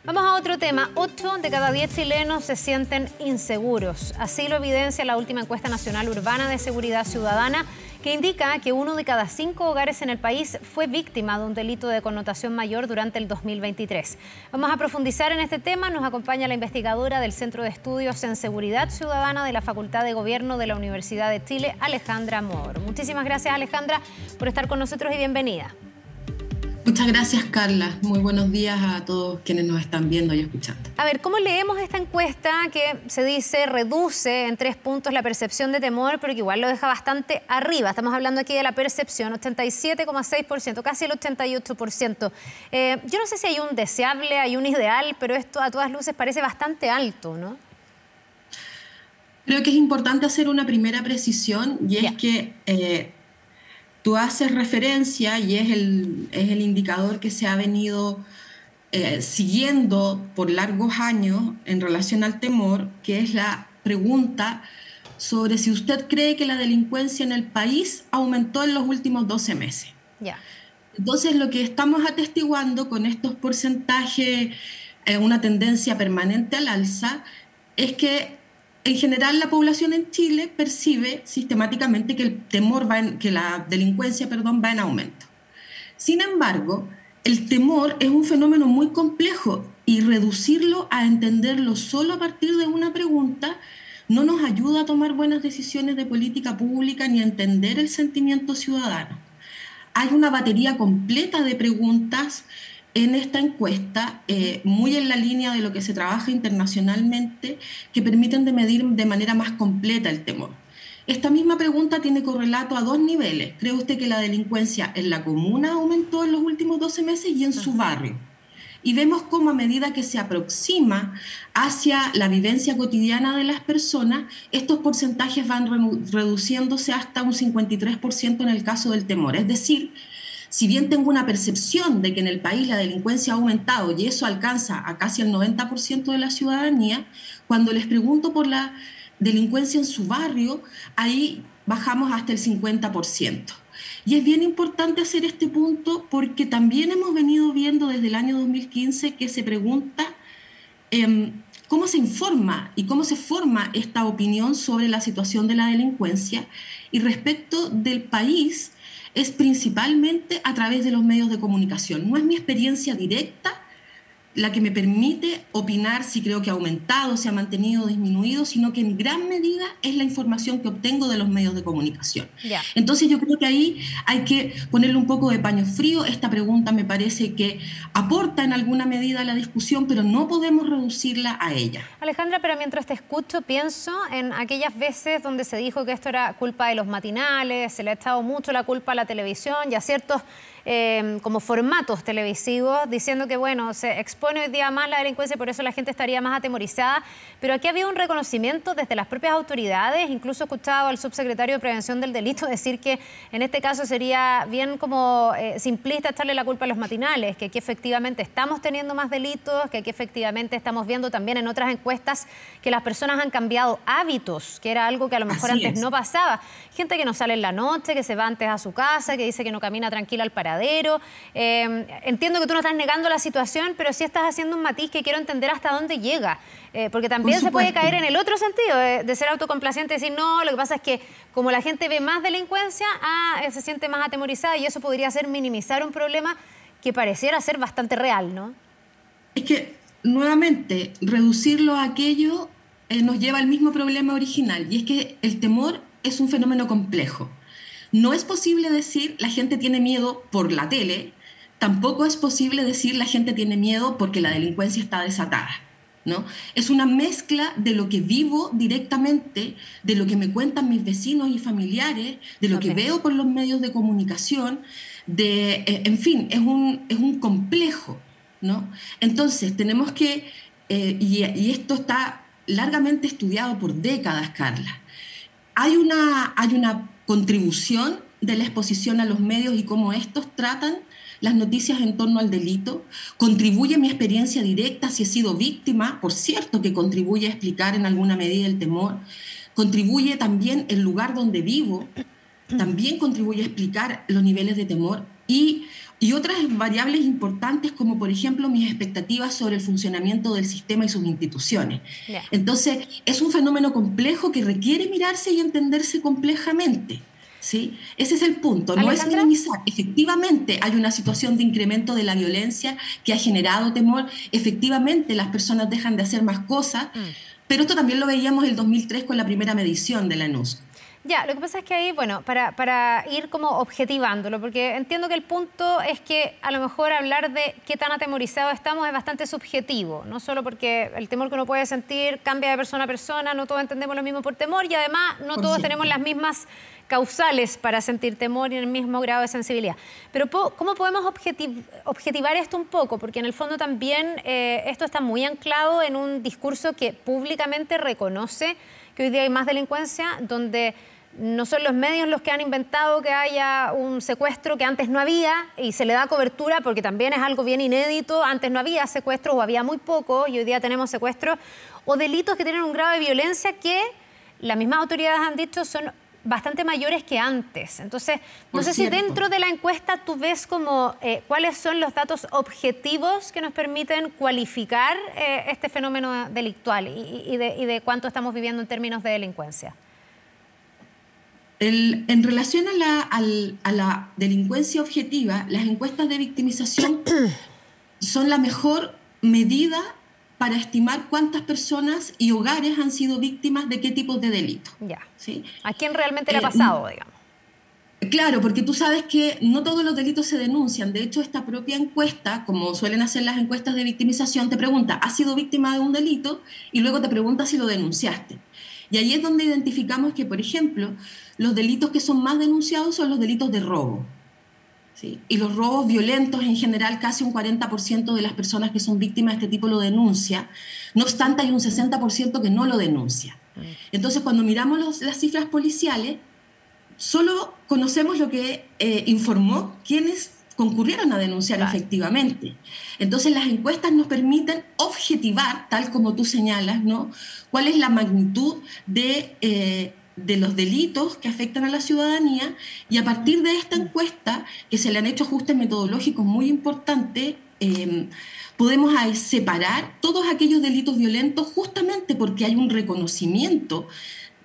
Vamos a otro tema. 8 de cada 10 chilenos se sienten inseguros. Así lo evidencia la última encuesta nacional urbana de seguridad ciudadana, que indica que 1 de cada 5 hogares en el país fue víctima de un delito de connotación mayor durante el 2023. Vamos a profundizar en este tema. Nos acompaña la investigadora del Centro de Estudios en Seguridad Ciudadana de la Facultad de Gobierno de la Universidad de Chile, Alejandra Moro. Muchísimas gracias, Alejandra, por estar con nosotros y bienvenida. Muchas gracias, Carla. Muy buenos días a todos quienes nos están viendo y escuchando. A ver, ¿cómo leemos esta encuesta que se dice reduce en 3 puntos la percepción de temor, pero que igual lo deja bastante arriba? Estamos hablando aquí de la percepción, 87,6%, casi el 88%. Yo no sé si hay un deseable, hay un ideal, pero esto a todas luces parece bastante alto, ¿no? Creo que es importante hacer una primera precisión y es que tú haces referencia, y es el indicador que se ha venido siguiendo por largos años en relación al temor, que es la pregunta sobre si usted cree que la delincuencia en el país aumentó en los últimos 12 meses. Entonces, lo que estamos atestiguando con estos porcentajes, una tendencia permanente al alza, es que en general, la población en Chile percibe sistemáticamente que que la delincuencia, va en aumento. Sin embargo, el temor es un fenómeno muy complejo y reducirlo a entenderlo solo a partir de una pregunta no nos ayuda a tomar buenas decisiones de política pública ni a entender el sentimiento ciudadano. Hay una batería completa de preguntas en esta encuesta, muy en la línea de lo que se trabaja internacionalmente, que permiten de medir de manera más completa el temor. Esta misma pregunta tiene correlato a 2 niveles. ¿Cree usted que la delincuencia en la comuna aumentó en los últimos 12 meses y en su barrio? Y vemos cómo a medida que se aproxima hacia la vivencia cotidiana de las personas, estos porcentajes van reduciéndose hasta un 53% en el caso del temor. Es decir, si bien tengo una percepción de que en el país la delincuencia ha aumentado y eso alcanza a casi el 90% de la ciudadanía, cuando les pregunto por la delincuencia en su barrio, ahí bajamos hasta el 50%. Y es bien importante hacer este punto porque también hemos venido viendo desde el año 2015 que se pregunta cómo se informa y cómo se forma esta opinión sobre la situación de la delincuencia, y respecto del país es principalmente a través de los medios de comunicación. No es mi experiencia directa la que me permite opinar si creo que ha aumentado, si ha mantenido o disminuido, sino que en gran medida es la información que obtengo de los medios de comunicación. Entonces yo creo que ahí hay que ponerle un poco de paño frío. Esta pregunta me parece que aporta en alguna medida a la discusión, pero no podemos reducirla a ella. Alejandra, pero mientras te escucho pienso en aquellas veces donde se dijo que esto era culpa de los matinales, se le ha echado mucho la culpa a la televisión y a ciertos como formatos televisivos, diciendo que bueno, se expone hoy día más la delincuencia y por eso la gente estaría más atemorizada, pero aquí había un reconocimiento desde las propias autoridades. Incluso he escuchado al subsecretario de Prevención del Delito decir que en este caso sería bien como simplista echarle la culpa a los matinales, que aquí efectivamente estamos teniendo más delitos, que aquí efectivamente estamos viendo también en otras encuestas que las personas han cambiado hábitos, que era algo que a lo mejor antes no pasaba. Gente que no sale en la noche, que se va antes a su casa, que dice que no camina tranquila al paradero. Entiendo que tú no estás negando la situación, pero sí estás haciendo un matiz que quiero entender hasta dónde llega, porque también se puede caer en el otro sentido, de ser autocomplaciente y decir, no, lo que pasa es que como la gente ve más delincuencia, se siente más atemorizada, y eso podría ser minimizar un problema que pareciera ser bastante real, ¿no? Es que, nuevamente, reducirlo a aquello nos lleva al mismo problema original, y es que el temor es un fenómeno complejo. No es posible decir la gente tiene miedo por la tele, tampoco es posible decir la gente tiene miedo porque la delincuencia está desatada, ¿no? Es una mezcla de lo que vivo directamente, de lo que me cuentan mis vecinos y familiares, de lo que veo por los medios de comunicación, en fin, es un complejo, ¿no? Entonces tenemos que, y esto está largamente estudiado por décadas, Carla, hay una contribución de la exposición a los medios y cómo estos tratan las noticias en torno al delito. Contribuye mi experiencia directa si he sido víctima, por cierto que contribuye a explicar en alguna medida el temor. Contribuye también el lugar donde vivo, también contribuye a explicar los niveles de temor. Y y otras variables importantes como por ejemplo mis expectativas sobre el funcionamiento del sistema y sus instituciones. Yeah. Entonces es un fenómeno complejo que requiere mirarse y entenderse complejamente. ¿Sí? Ese es el punto, no es minimizar. Efectivamente hay una situación de incremento de la violencia que ha generado temor, efectivamente las personas dejan de hacer más cosas, pero esto también lo veíamos en el 2003 con la primera medición de la ENUSC. Ya, lo que pasa es que ahí, bueno, para ir como objetivándolo, porque entiendo que el punto es que a lo mejor hablar de qué tan atemorizados estamos es bastante subjetivo, no solo porque el temor que uno puede sentir cambia de persona a persona, no todos entendemos lo mismo por temor y además no todos tenemos las mismas causales para sentir temor y en el mismo grado de sensibilidad. Pero ¿cómo podemos objetivar esto un poco? Porque en el fondo también esto está muy anclado en un discurso que públicamente reconoce que hoy día hay más delincuencia, donde no son los medios los que han inventado que haya un secuestro que antes no había y se le da cobertura porque también es algo bien inédito. Antes no había secuestros o había muy pocos y hoy día tenemos secuestros o delitos que tienen un grado de violencia que las mismas autoridades han dicho son bastante mayores que antes. Entonces, no sé si dentro de la encuesta tú ves como cuáles son los datos objetivos que nos permiten cualificar este fenómeno delictual y de cuánto estamos viviendo en términos de delincuencia. En relación a la delincuencia objetiva, las encuestas de victimización son la mejor medida para estimar cuántas personas y hogares han sido víctimas de qué tipos de delitos. Ya. ¿Sí? ¿A quién realmente le ha pasado, digamos? Claro, porque tú sabes que no todos los delitos se denuncian. De hecho, esta propia encuesta, como suelen hacer las encuestas de victimización, te pregunta, ¿has sido víctima de un delito? Y luego te pregunta si lo denunciaste. Y ahí es donde identificamos que, por ejemplo, los delitos que son más denunciados son los delitos de robo. ¿Sí? Y los robos violentos, en general, casi un 40% de las personas que son víctimas de este tipo lo denuncia. No obstante, hay un 60% que no lo denuncia. Entonces, cuando miramos las cifras policiales, solo conocemos lo que informó quienes concurrieron a denunciar efectivamente. Entonces, las encuestas nos permiten objetivar, tal como tú señalas, ¿no?, cuál es la magnitud de los delitos que afectan a la ciudadanía, y a partir de esta encuesta, que se le han hecho ajustes metodológicos muy importantes, podemos separar todos aquellos delitos violentos justamente porque hay un reconocimiento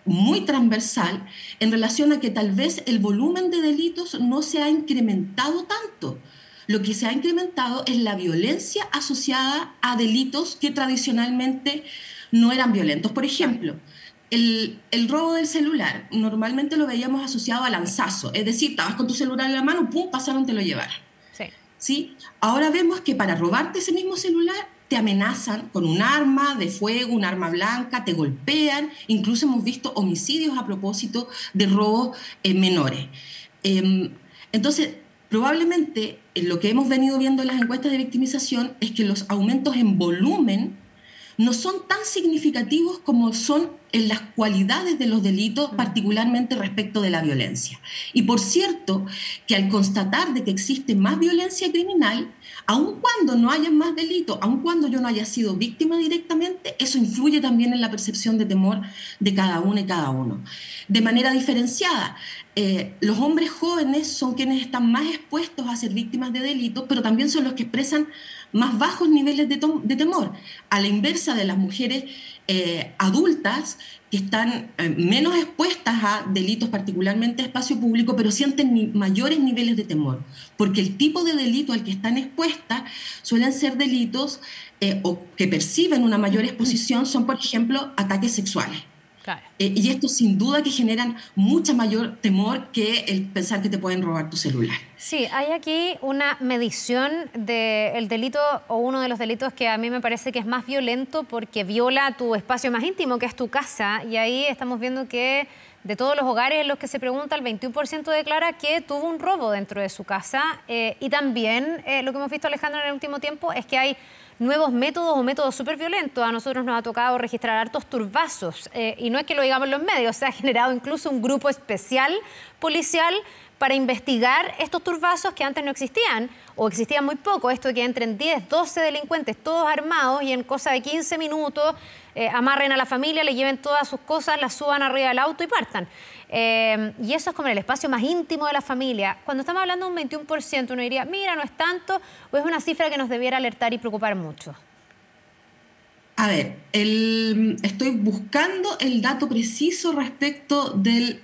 muy transversal en relación a que tal vez el volumen de delitos no se ha incrementado tanto. Lo que se ha incrementado es la violencia asociada a delitos que tradicionalmente no eran violentos. Por ejemplo, el robo del celular normalmente lo veíamos asociado a lanzazo, es decir, estabas con tu celular en la mano, pum, pasaron, te lo llevaron. ¿Sí? Ahora vemos que para robarte ese mismo celular te amenazan con un arma de fuego, un arma blanca, te golpean, incluso hemos visto homicidios a propósito de robos menores. Entonces, probablemente lo que hemos venido viendo en las encuestas de victimización es que los aumentos en volumen no son tan significativos como son en las cualidades de los delitos, particularmente respecto de la violencia. Y por cierto, que al constatar de que existe más violencia criminal, aun cuando no haya más delitos, aun cuando yo no haya sido víctima directamente, eso influye también en la percepción de temor de cada uno y cada uno. De manera diferenciada, los hombres jóvenes son quienes están más expuestos a ser víctimas de delitos, pero también son los que expresan más bajos niveles de temor, a la inversa de las mujeres adultas que están menos expuestas a delitos, particularmente a espacio público, pero sienten mayores niveles de temor, porque el tipo de delito al que están expuestas suelen ser delitos o que perciben una mayor exposición, son, por ejemplo, ataques sexuales. Claro. Y esto sin duda que generan mucha mayor temor que el pensar que te pueden robar tu celular. Sí, hay aquí una medición del delito o uno de los delitos que a mí me parece que es más violento porque viola tu espacio más íntimo, que es tu casa, y ahí estamos viendo que de todos los hogares en los que se pregunta, el 21% declara que tuvo un robo dentro de su casa, y también lo que hemos visto, Alejandra, en el último tiempo es que hay nuevos métodos o métodos súper violentos. A nosotros nos ha tocado registrar hartos turbazos y no es que lo digamos en los medios, se ha generado incluso un grupo especial policial para investigar estos turbazos que antes no existían o existían muy poco. Esto de que entren 10, 12 delincuentes todos armados y en cosa de 15 minutos amarren a la familia, le lleven todas sus cosas, las suban arriba del auto y partan. Y eso es como en el espacio más íntimo de la familia. Cuando estamos hablando de un 21%, uno diría, mira, no es tanto, o es una cifra que nos debiera alertar y preocupar mucho. A ver, estoy buscando el dato preciso respecto del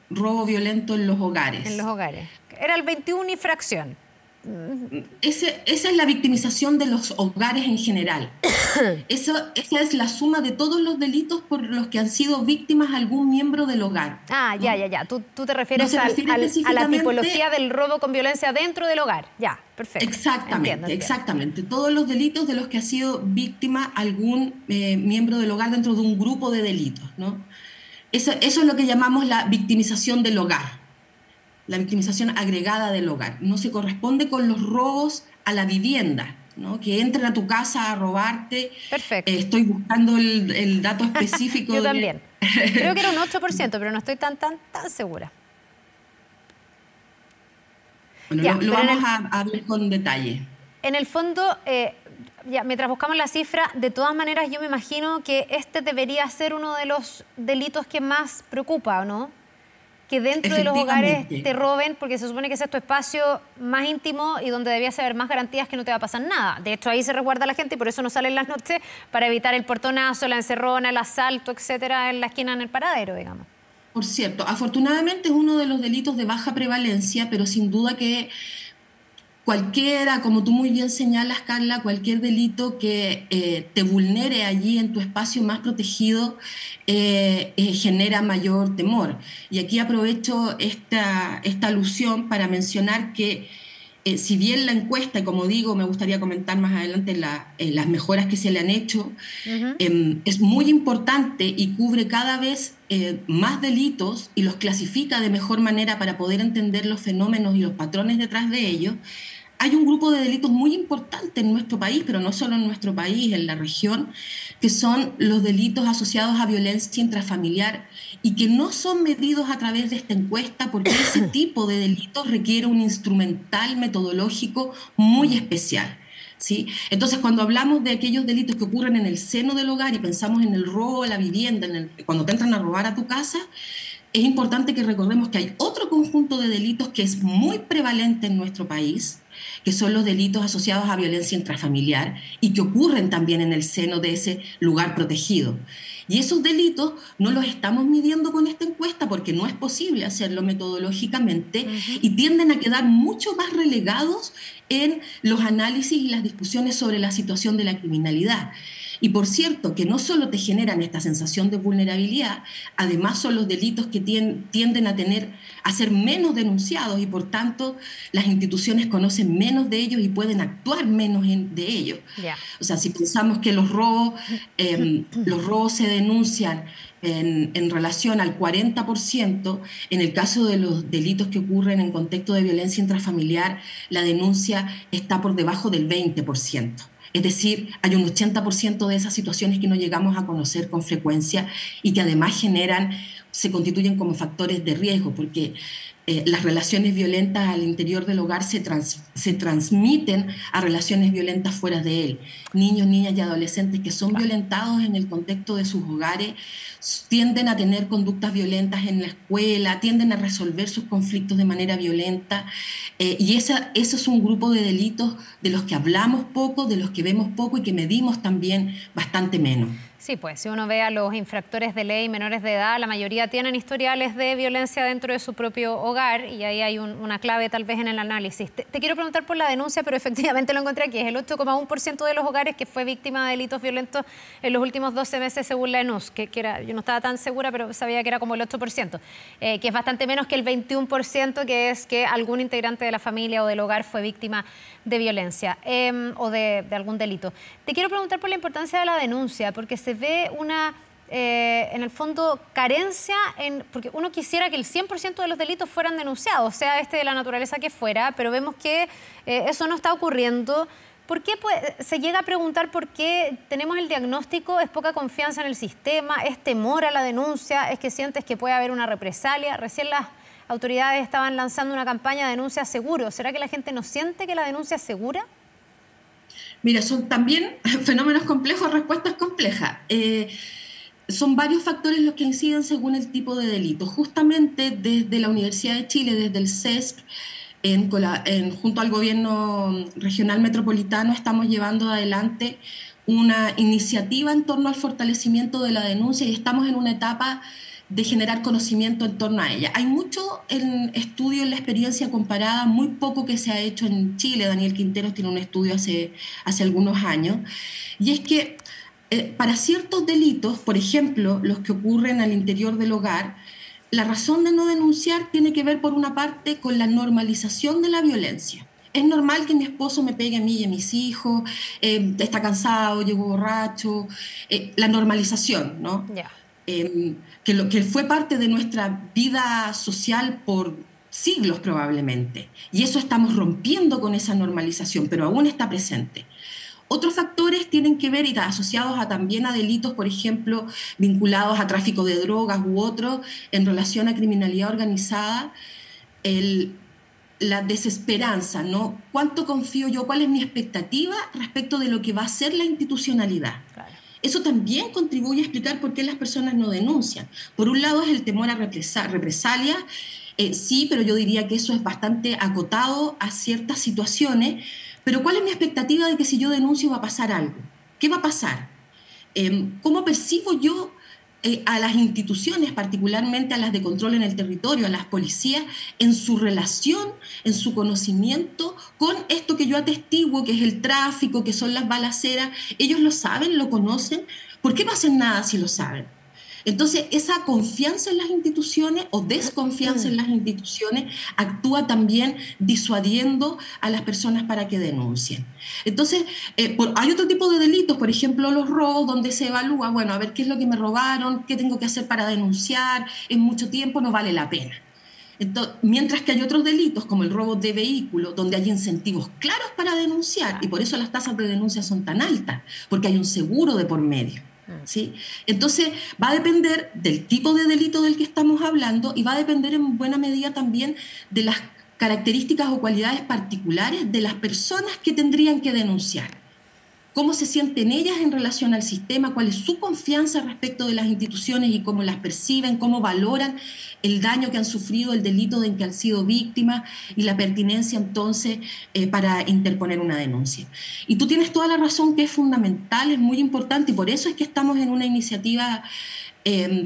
robo violento en los hogares. En los hogares. Era el 21 y fracción. Esa es la victimización de los hogares en general. Esa es la suma de todos los delitos por los que han sido víctimas algún miembro del hogar. Ah, ¿no? ya. Tú te refieres a la tipología del robo con violencia dentro del hogar. Ya, perfecto. Exactamente, exactamente. Todos los delitos de los que ha sido víctima algún miembro del hogar dentro de un grupo de delitos, ¿no? Eso es lo que llamamos la victimización del hogar. La victimización agregada del hogar. No se corresponde con los robos a la vivienda, ¿no? Que entren a tu casa a robarte. Perfecto. Estoy buscando el dato específico. Yo también. Creo que era un 8%, pero no estoy tan segura. Bueno, ya, lo vamos a ver con detalle. En el fondo, mientras buscamos la cifra, de todas maneras yo me imagino que este debería ser uno de los delitos que más preocupa, ¿no? Que dentro de los hogares te roben, porque se supone que ese es tu espacio más íntimo y donde debías haber más garantías que no te va a pasar nada. De hecho, ahí se resguarda la gente y por eso no salen las noches, para evitar el portonazo, la encerrona, el asalto, etcétera, en la esquina, en el paradero, digamos. Por cierto, afortunadamente es uno de los delitos de baja prevalencia, pero sin duda que cualquiera, como tú muy bien señalas, Carla, cualquier delito que te vulnere allí en tu espacio más protegido genera mayor temor. Y aquí aprovecho esta alusión para mencionar que si bien la encuesta, y como digo, me gustaría comentar más adelante las mejoras que se le han hecho, es muy importante y cubre cada vez más delitos y los clasifica de mejor manera para poder entender los fenómenos y los patrones detrás de ellos. Hay un grupo de delitos muy importante en nuestro país, pero no solo en nuestro país, en la región, que son los delitos asociados a violencia intrafamiliar y que no son medidos a través de esta encuesta porque ese tipo de delitos requiere un instrumental metodológico muy especial. ¿Sí? Entonces, cuando hablamos de aquellos delitos que ocurren en el seno del hogar y pensamos en el robo a la vivienda, cuando te entran a robar a tu casa, es importante que recordemos que hay otro conjunto de delitos que es muy prevalente en nuestro país, que son los delitos asociados a violencia intrafamiliar y que ocurren también en el seno de ese lugar protegido. Y esos delitos no los estamos midiendo con esta encuesta porque no es posible hacerlo metodológicamente y tienden a quedar mucho más relegados en los análisis y las discusiones sobre la situación de la criminalidad. Y por cierto, que no solo te generan esta sensación de vulnerabilidad, además son los delitos que tienden a ser menos denunciados y por tanto las instituciones conocen menos de ellos y pueden actuar menos de ellos. Yeah. O sea, si pensamos que los robos se denuncian en relación al 40%, en el caso de los delitos que ocurren en contexto de violencia intrafamiliar, la denuncia está por debajo del 20%. Es decir, hay un 80% de esas situaciones que no llegamos a conocer con frecuencia y que además se constituyen como factores de riesgo, porque las relaciones violentas al interior del hogar se transmiten a relaciones violentas fuera de él. Niños, niñas y adolescentes que son violentados en el contexto de sus hogares tienden a tener conductas violentas en la escuela, tienden a resolver sus conflictos de manera violenta, y eso es un grupo de delitos de los que hablamos poco, de los que vemos poco y que medimos también bastante menos. Sí, pues si uno ve a los infractores de ley menores de edad, la mayoría tienen historiales de violencia dentro de su propio hogar y ahí hay una clave tal vez en el análisis. Te quiero preguntar por la denuncia, pero efectivamente lo encontré aquí. Es el 8,1% de los hogares que fue víctima de delitos violentos en los últimos 12 meses según la ENUS, yo no estaba tan segura, pero sabía que era como el 8%, que es bastante menos que el 21%, que es que algún integrante de la familia o del hogar fue víctima de violencia o de algún delito. Te quiero preguntar por la importancia de la denuncia, porque se ve en el fondo, carencia, porque uno quisiera que el 100% de los delitos fueran denunciados, sea de la naturaleza que fuera, pero vemos que eso no está ocurriendo. ¿Por qué se llega a preguntar por qué tenemos el diagnóstico? ¿Es poca confianza en el sistema? ¿Es temor a la denuncia? ¿Es que sientes que puede haber una represalia? Recién las autoridades estaban lanzando una campaña de denuncia seguro. ¿Será que la gente no siente que la denuncia es segura? Mira, son también fenómenos complejos, respuestas complejas. Son varios factores los que inciden según el tipo de delito. Justamente desde la Universidad de Chile, desde el CESP, junto al gobierno regional metropolitano, estamos llevando adelante una iniciativa en torno al fortalecimiento de la denuncia y estamos en una etapa de generar conocimiento en torno a ella. Hay mucho en estudio en la experiencia comparada, muy poco que se ha hecho en Chile. Daniel Quinteros tiene un estudio hace algunos años, y es que para ciertos delitos, por ejemplo, los que ocurren al interior del hogar, la razón de no denunciar tiene que ver, por una parte, con la normalización de la violencia. Es normal que mi esposo me pegue a mí y a mis hijos, está cansado, llegó borracho, la normalización, ¿no? Ya. Que fue parte de nuestra vida social por siglos probablemente. Y eso estamos rompiendo con esa normalización, pero aún está presente. Otros factores tienen que ver y asociados también a delitos, por ejemplo, vinculados a tráfico de drogas u otros, en relación a criminalidad organizada, la desesperanza, ¿no? ¿Cuánto confío yo? ¿Cuál es mi expectativa respecto de lo que va a ser la institucionalidad? Claro. Eso también contribuye a explicar por qué las personas no denuncian. Por un lado es el temor a represalias, sí, pero yo diría que eso es bastante acotado a ciertas situaciones. Pero ¿cuál es mi expectativa de que si yo denuncio va a pasar algo? ¿Qué va a pasar? ¿Cómo percibo yo a las instituciones, particularmente a las de control en el territorio, a las policías, en su relación, en su conocimiento con esto que yo atestiguo, que es el tráfico, que son las balaceras? ¿Ellos lo saben, lo conocen? ¿Por qué no hacen nada si lo saben? Entonces, esa confianza en las instituciones o desconfianza en las instituciones actúa también disuadiendo a las personas para que denuncien. Entonces, hay otro tipo de delitos, por ejemplo, los robos, donde se evalúa, bueno, a ver qué es lo que me robaron, qué tengo que hacer para denunciar, en mucho tiempo no vale la pena. Entonces, mientras que hay otros delitos, como el robo de vehículos, donde hay incentivos claros para denunciar, y por eso las tasas de denuncia son tan altas, porque hay un seguro de por medio. ¿Sí? Entonces va a depender del tipo de delito del que estamos hablando y va a depender en buena medida también de las características o cualidades particulares de las personas que tendrían que denunciar. Cómo se sienten ellas en relación al sistema, cuál es su confianza respecto de las instituciones y cómo las perciben, cómo valoran el daño que han sufrido, el delito de que han sido víctimas y la pertinencia entonces para interponer una denuncia. Y tú tienes toda la razón, que es fundamental, es muy importante, y por eso es que estamos en una iniciativa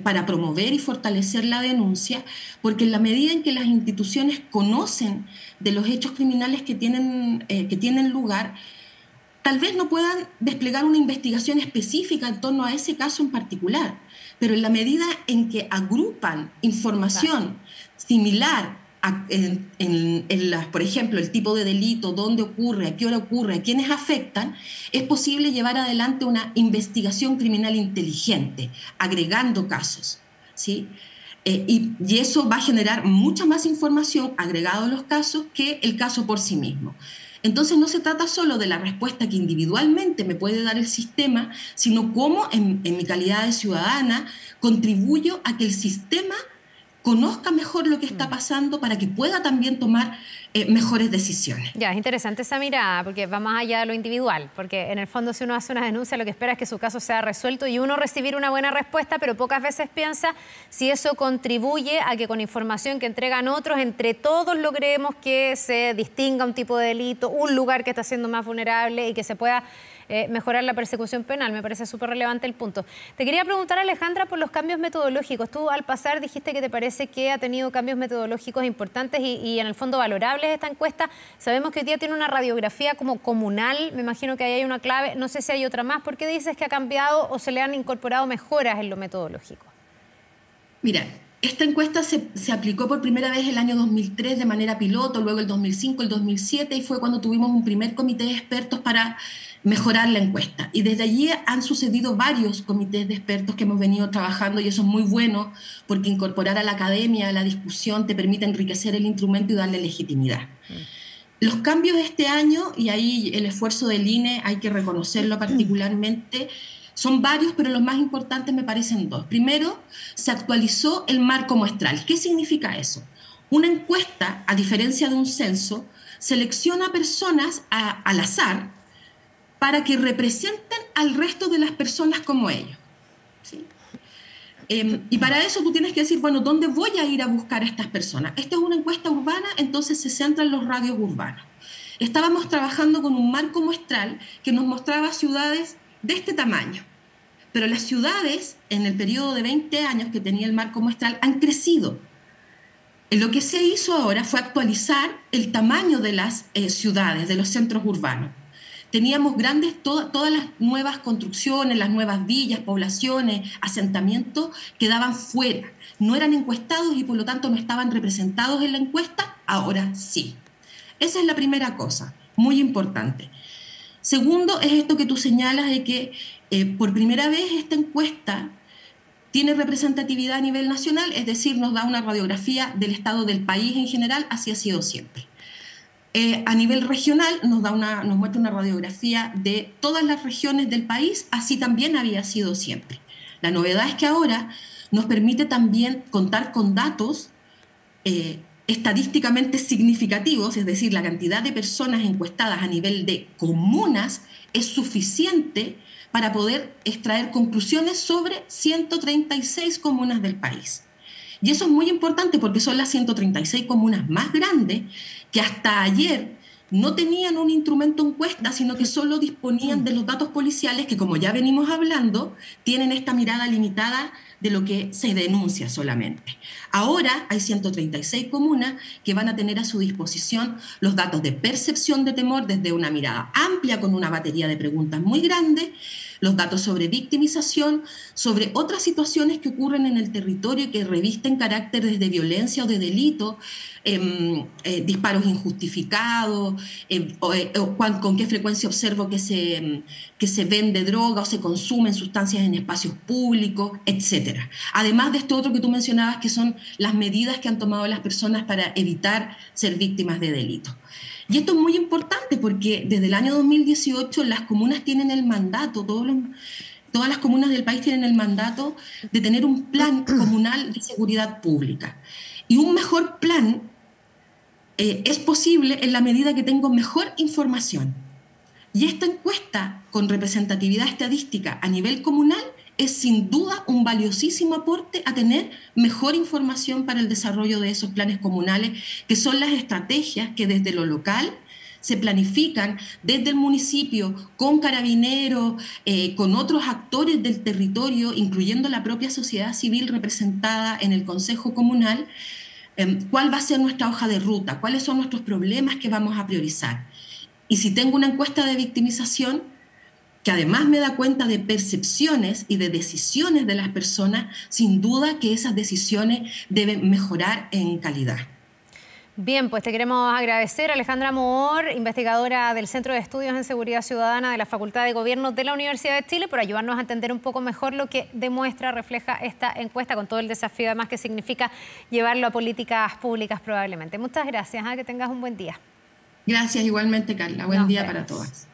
para promover y fortalecer la denuncia, porque en la medida en que las instituciones conocen de los hechos criminales que tienen lugar, tal vez no puedan desplegar una investigación específica en torno a ese caso en particular, pero en la medida en que agrupan información similar por ejemplo, el tipo de delito, dónde ocurre, a qué hora ocurre, a quiénes afectan, es posible llevar adelante una investigación criminal inteligente, agregando casos, ¿sí? Y eso va a generar mucha más información agregado a los casos que el caso por sí mismo. Entonces no se trata solo de la respuesta que individualmente me puede dar el sistema, sino cómo en mi calidad de ciudadana contribuyo a que el sistema conozca mejor lo que está pasando para que pueda también tomar mejores decisiones. Ya, es interesante esa mirada, porque va más allá de lo individual, porque en el fondo si uno hace una denuncia lo que espera es que su caso sea resuelto y uno recibir una buena respuesta, pero pocas veces piensa si eso contribuye a que con información que entregan otros, entre todos logremos que se distinga un tipo de delito, un lugar que está siendo más vulnerable y que se pueda mejorar la persecución penal. Me parece súper relevante el punto. Te quería preguntar, Alejandra, por los cambios metodológicos. Tú al pasar dijiste que te parece que ha tenido cambios metodológicos importantes y en el fondo valorables esta encuesta. Sabemos que hoy día tiene una radiografía como comunal, me imagino que ahí hay una clave, no sé si hay otra más. ¿Por qué dices que ha cambiado o se le han incorporado mejoras en lo metodológico? Mira, esta encuesta se aplicó por primera vez el año 2003 de manera piloto, luego el 2005, el 2007, y fue cuando tuvimos un primer comité de expertos para mejorar la encuesta. Y desde allí han sucedido varios comités de expertos que hemos venido trabajando, y eso es muy bueno porque incorporar a la academia a la discusión te permite enriquecer el instrumento y darle legitimidad. Los cambios de este año, y ahí el esfuerzo del INE hay que reconocerlo particularmente, son varios, pero los más importantes me parecen dos. Primero, se actualizó el marco muestral. ¿Qué significa eso? Una encuesta, a diferencia de un censo, selecciona personas al azar para que representen al resto de las personas como ellos, ¿sí? Y para eso tú tienes que decir, bueno, ¿dónde voy a ir a buscar a estas personas? Esta es una encuesta urbana, entonces se centra en los radios urbanos. Estábamos trabajando con un marco muestral que nos mostraba ciudades de este tamaño, pero las ciudades en el periodo de 20 años que tenía el marco muestral han crecido. Lo que se hizo ahora fue actualizar el tamaño de las ciudades, de los centros urbanos. Teníamos todas las nuevas construcciones, las nuevas villas, poblaciones, asentamientos quedaban fuera. No eran encuestados y por lo tanto no estaban representados en la encuesta, ahora sí. Esa es la primera cosa, muy importante. Segundo, es esto que tú señalas de que por primera vez esta encuesta tiene representatividad a nivel nacional, es decir, nos da una radiografía del estado del país en general, así ha sido siempre. A nivel regional nos muestra una radiografía de todas las regiones del país, así también había sido siempre. La novedad es que ahora nos permite también contar con datos estadísticamente significativos, es decir, la cantidad de personas encuestadas a nivel de comunas es suficiente para poder extraer conclusiones sobre 136 comunas del país. Y eso es muy importante porque son las 136 comunas más grandes que hasta ayer no tenían un instrumento encuesta, sino que solo disponían de los datos policiales que, como ya venimos hablando, tienen esta mirada limitada de lo que se denuncia solamente. Ahora hay 136 comunas que van a tener a su disposición los datos de percepción de temor desde una mirada amplia con una batería de preguntas muy grande, los datos sobre victimización, sobre otras situaciones que ocurren en el territorio y que revisten caracteres de violencia o de delito, disparos injustificados, con qué frecuencia observo que se vende droga o se consumen sustancias en espacios públicos, etc. Además de esto otro que tú mencionabas, que son las medidas que han tomado las personas para evitar ser víctimas de delitos. Y esto es muy importante porque desde el año 2018 las comunas tienen el mandato, todas las comunas del país tienen el mandato de tener un plan comunal de seguridad pública. Y un mejor plan es posible en la medida que tengo mejor información. Y esta encuesta con representatividad estadística a nivel comunal es sin duda un valiosísimo aporte a tener mejor información para el desarrollo de esos planes comunales, que son las estrategias que desde lo local se planifican desde el municipio, con carabineros, con otros actores del territorio, incluyendo la propia sociedad civil representada en el Consejo Comunal, cuál va a ser nuestra hoja de ruta, cuáles son nuestros problemas que vamos a priorizar. Y si tengo una encuesta de victimización, que además me da cuenta de percepciones y de decisiones de las personas, sin duda que esas decisiones deben mejorar en calidad. Bien, pues te queremos agradecer, Alejandra Moore, investigadora del Centro de Estudios en Seguridad Ciudadana de la Facultad de Gobierno de la Universidad de Chile, por ayudarnos a entender un poco mejor lo que demuestra, refleja esta encuesta, con todo el desafío además que significa llevarlo a políticas públicas probablemente. Muchas gracias, que tengas un buen día. Gracias igualmente, Carla. Buen día para todas.